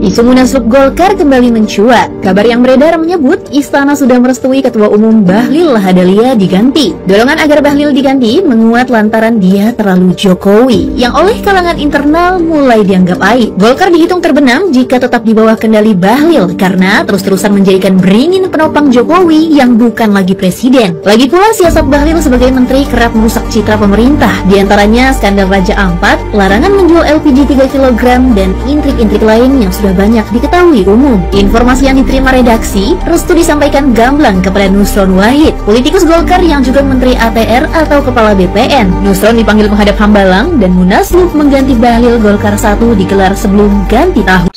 Isu Munaslup Golkar kembali mencuat. Kabar yang beredar menyebut Istana sudah merestui Ketua Umum Bahlil Lahadalia diganti. Dorongan agar Bahlil diganti menguat lantaran dia terlalu Jokowi, yang oleh kalangan internal mulai dianggap aib. Golkar dihitung terbenam jika tetap di bawah kendali Bahlil karena terus-terusan menjadikan beringin penopang Jokowi yang bukan lagi presiden. Lagi pula siasat Bahlil sebagai menteri kerap merusak citra pemerintah. Di antaranya skandal Raja Ampat, larangan menjual LPG 3 kg, dan intrik-intrik lain yang sudah banyak diketahui umum. Informasi yang diterima redaksi restu disampaikan gamblang kepada Nusron Wahid, politikus Golkar yang juga Menteri ATR atau Kepala BPN. Nusron dipanggil menghadap Hambalang dan Munaslup mengganti Bahlil Golkar 1 digelar sebelum ganti tahun.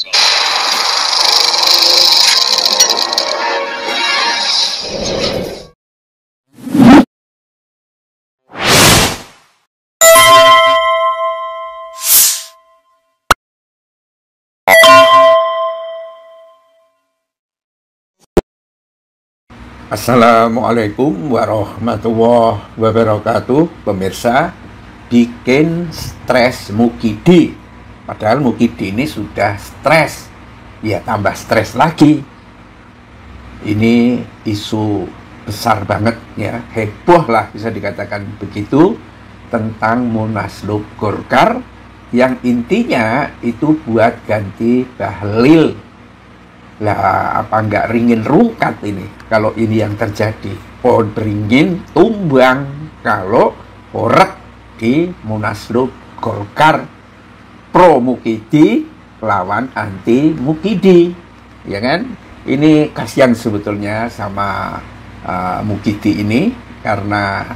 Assalamualaikum warahmatullahi wabarakatuh. Pemirsa, bikin stres Mukidi. Padahal Mukidi ini sudah stres, ya tambah stres lagi. Ini isu besar banget ya, heboh lah bisa dikatakan begitu, tentang Munaslup Golkar yang intinya itu buat ganti Bahlil. Lah apa nggak ringin rungkat ini kalau ini yang terjadi. Pohon beringin tumbang kalau orek di Munaslup Golkar, pro Mukidi lawan anti Mukidi, ya kan? Ini kasihan sebetulnya sama Mukidi ini, karena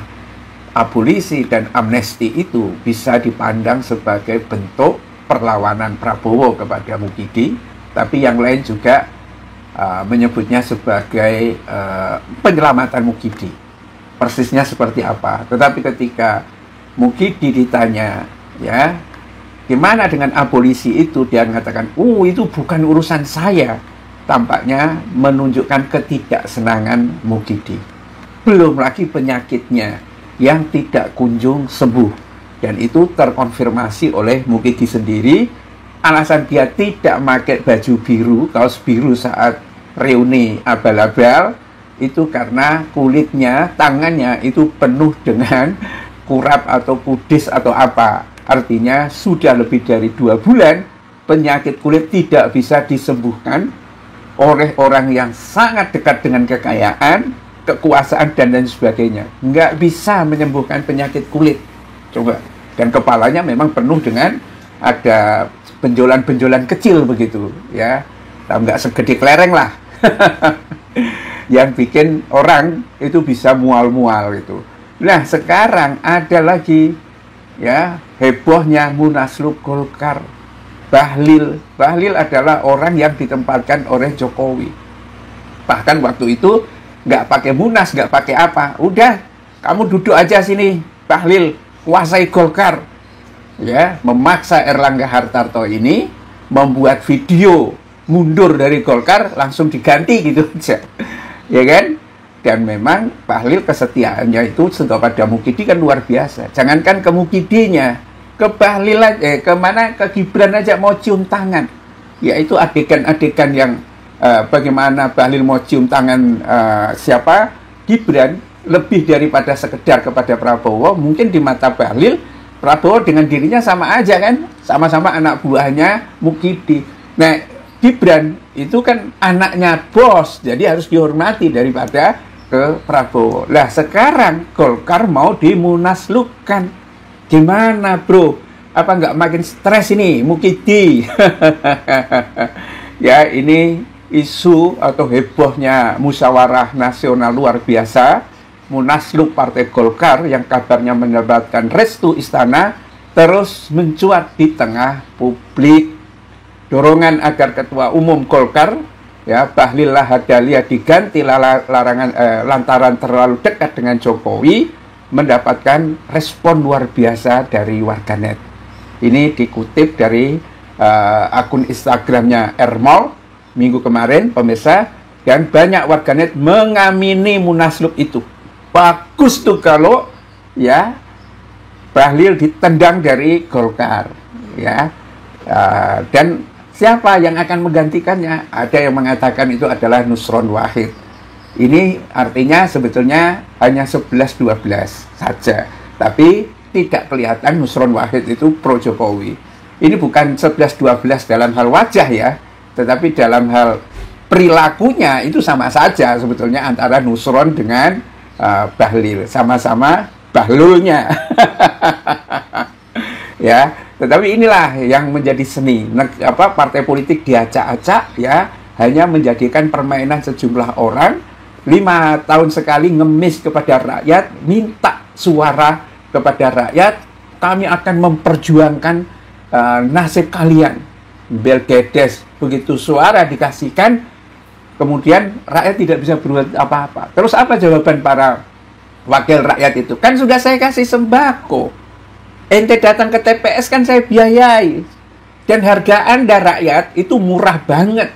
abolisi dan amnesti itu bisa dipandang sebagai bentuk perlawanan Prabowo kepada Mukidi. Tapi yang lain juga menyebutnya sebagai penyelamatan Mukidi. Persisnya seperti apa? Tetapi ketika Mukidi ditanya, ya, gimana dengan abolisi itu? Dia mengatakan, itu bukan urusan saya. Tampaknya menunjukkan ketidaksenangan Mukidi. Belum lagi penyakitnya yang tidak kunjung sembuh. Dan itu terkonfirmasi oleh Mukidi sendiri. Alasan dia tidak pakai baju biru, kaos biru saat reuni abal-abal, itu karena kulitnya, tangannya itu penuh dengan kurap atau kudis atau apa. Artinya sudah lebih dari 2 bulan penyakit kulit tidak bisa disembuhkan oleh orang yang sangat dekat dengan kekayaan, kekuasaan, dan lain sebagainya. Nggak bisa menyembuhkan penyakit kulit. Coba. Dan kepalanya memang penuh dengan ada benjolan-benjolan kecil begitu, ya, nggak segede kelereng lah, yang bikin orang itu bisa mual-mual itu. Nah sekarang ada lagi, ya, hebohnya Munaslup Golkar. Bahlil adalah orang yang ditempatkan oleh Jokowi. Bahkan waktu itu nggak pakai munas, nggak pakai apa, udah kamu duduk aja sini, Bahlil, kuasai Golkar. Ya, memaksa Erlangga Hartarto ini membuat video mundur dari Golkar, langsung diganti gitu aja, ya kan? Dan memang Bahlil kesetiaannya itu kepada Mukidi kan luar biasa. Jangankan ke Mukidinya, ke Bahlil aja, ke Gibran aja mau cium tangan. Ya itu adegan-adegan yang bagaimana Bahlil mau cium tangan siapa? Gibran, lebih daripada sekedar kepada Prabowo. Mungkin di mata Bahlil, Prabowo dengan dirinya sama aja kan, sama-sama anak buahnya Mukidi. Nah, Gibran itu kan anaknya bos, jadi harus dihormati daripada ke Prabowo. Lah sekarang Golkar mau dimunaslupkan. Gimana bro? Apa nggak makin stres ini Mukidi? Ya ini isu atau hebohnya musyawarah nasional luar biasa. Munaslup Partai Golkar yang kabarnya mendapatkan restu istana terus mencuat di tengah publik. Dorongan agar Ketua Umum Golkar, ya, Bahlil Lahadalia diganti lantaran terlalu dekat dengan Jokowi, mendapatkan respon luar biasa dari warganet. Ini dikutip dari akun Instagramnya Ermol minggu kemarin, pemirsa, dan banyak warganet mengamini Munaslup itu. Bagus tuh kalau, ya, Bahlil ditendang dari Golkar, ya, dan Siapa yang akan menggantikannya? Ada yang mengatakan itu adalah Nusron Wahid. Ini artinya sebetulnya hanya 11-12 saja. Tapi tidak kelihatan Nusron Wahid itu pro Jokowi. Ini bukan 11-12 dalam hal wajah ya, tetapi dalam hal perilakunya itu sama saja sebetulnya antara Nusron dengan Bahlil. Sama-sama bahlulnya. Ya, tetapi inilah yang menjadi seni. Partai politik diacak-acak ya, hanya menjadikan permainan sejumlah orang 5 tahun sekali ngemis kepada rakyat, minta suara kepada rakyat, kami akan memperjuangkan nasib kalian. Bel Gedes, begitu suara dikasihkan, kemudian rakyat tidak bisa berbuat apa-apa. Terus apa jawaban para wakil rakyat itu? Kan sudah saya kasih sembako. Ente datang ke TPS kan saya biayai. Dan harga Anda rakyat itu murah banget.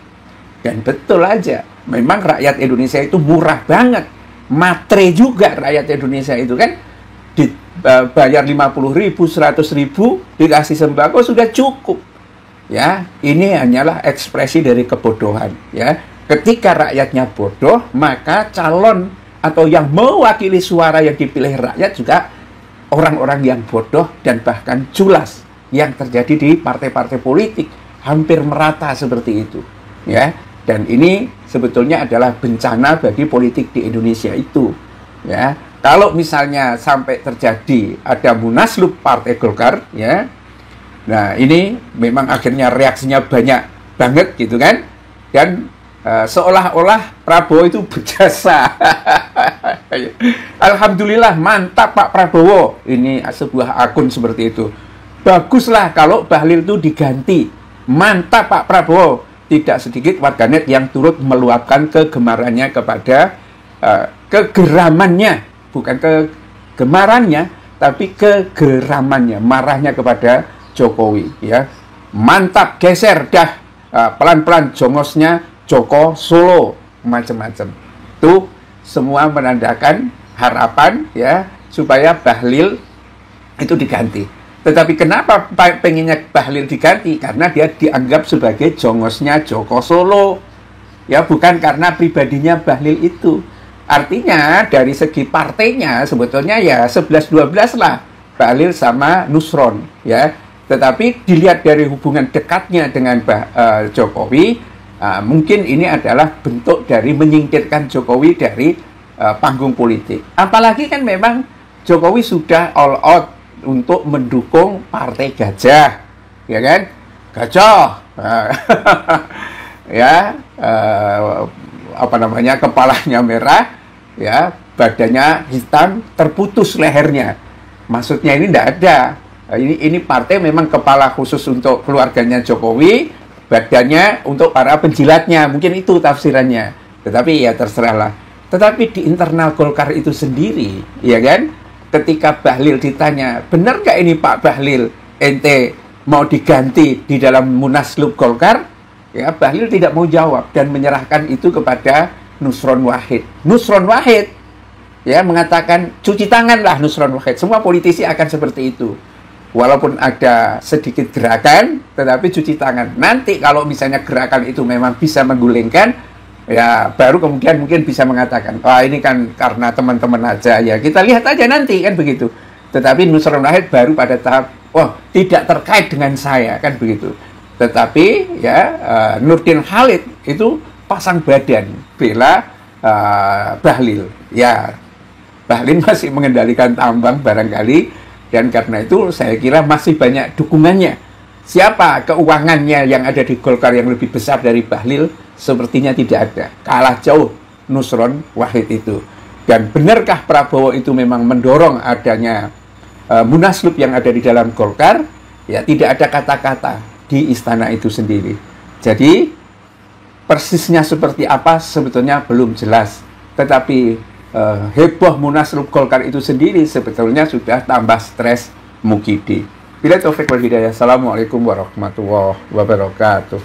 Dan betul aja, memang rakyat Indonesia itu murah banget. Matre juga rakyat Indonesia itu kan. Dibayar 50.000, 100.000, dikasih sembako sudah cukup. Ya, ini hanyalah ekspresi dari kebodohan. Ya, ketika rakyatnya bodoh, maka calon atau yang mewakili suara yang dipilih rakyat juga orang-orang yang bodoh dan bahkan culas yang terjadi di partai-partai politik hampir merata seperti itu, ya. Dan ini sebetulnya adalah bencana bagi politik di Indonesia itu, ya. Kalau misalnya sampai terjadi ada munaslup Partai Golkar, ya. Nah, ini memang akhirnya reaksinya banyak banget gitu kan. Dan seolah-olah Prabowo itu berjasa. Alhamdulillah, mantap Pak Prabowo. Ini sebuah akun seperti itu. Baguslah kalau Bahlil itu diganti. Mantap Pak Prabowo. Tidak sedikit warganet yang turut meluapkan kegemarannya kepada kegeramannya. Bukan kegemarannya, tapi kegeramannya. Marahnya kepada Jokowi. Ya. Mantap, geser dah. Pelan-pelan jongosnya Joko Solo, macam-macam. Itu semua menandakan harapan ya supaya Bahlil itu diganti. Tetapi kenapa pengennya Bahlil diganti? Karena dia dianggap sebagai jongosnya Joko Solo. Ya, bukan karena pribadinya Bahlil itu. Artinya dari segi partainya sebetulnya ya 11-12 lah Bahlil sama Nusron ya. Tetapi dilihat dari hubungan dekatnya dengan Jokowi, mungkin ini adalah bentuk dari menyingkirkan Jokowi dari panggung politik. Apalagi kan memang Jokowi sudah all out untuk mendukung Partai Gajah, ya kan? Gajah, ya, apa namanya, kepalanya merah, ya, badannya hitam, terputus lehernya. Maksudnya ini tidak ada. Ini partai memang kepala khusus untuk keluarganya Jokowi, badannya untuk para penjilatnya, mungkin itu tafsirannya. Tetapi ya terserahlah. Tetapi di internal Golkar itu sendiri, ya kan, ketika Bahlil ditanya, benar nggak ini Pak Bahlil, ente mau diganti di dalam munaslup Golkar? Ya, Bahlil tidak mau jawab dan menyerahkan itu kepada Nusron Wahid. Nusron Wahid ya mengatakan cuci tangan lah Nusron Wahid. Semua politisi akan seperti itu. Walaupun ada sedikit gerakan, tetapi cuci tangan. Nanti kalau misalnya gerakan itu memang bisa menggulingkan, ya baru kemudian mungkin bisa mengatakan, wah ini kan karena teman-teman aja, ya kita lihat aja nanti, kan begitu. Tetapi Nusron Wahid baru pada tahap, wah tidak terkait dengan saya, kan begitu. Tetapi ya Nurdin Halid itu pasang badan bela Bahlil. Ya, Bahlil masih mengendalikan tambang barangkali. Dan karena itu saya kira masih banyak dukungannya. Siapa keuangannya yang ada di Golkar yang lebih besar dari Bahlil? Sepertinya tidak ada. Kalah jauh Nusron Wahid itu. Dan benarkah Prabowo itu memang mendorong adanya munaslup yang ada di dalam Golkar? Ya, tidak ada kata-kata di istana itu sendiri. Jadi persisnya seperti apa sebetulnya belum jelas. Tetapi heboh munaslup Golkar itu sendiri sebetulnya sudah tambah stres Mukidi. Bila taufik wal hidayah. Assalamualaikum warahmatullahi wabarakatuh.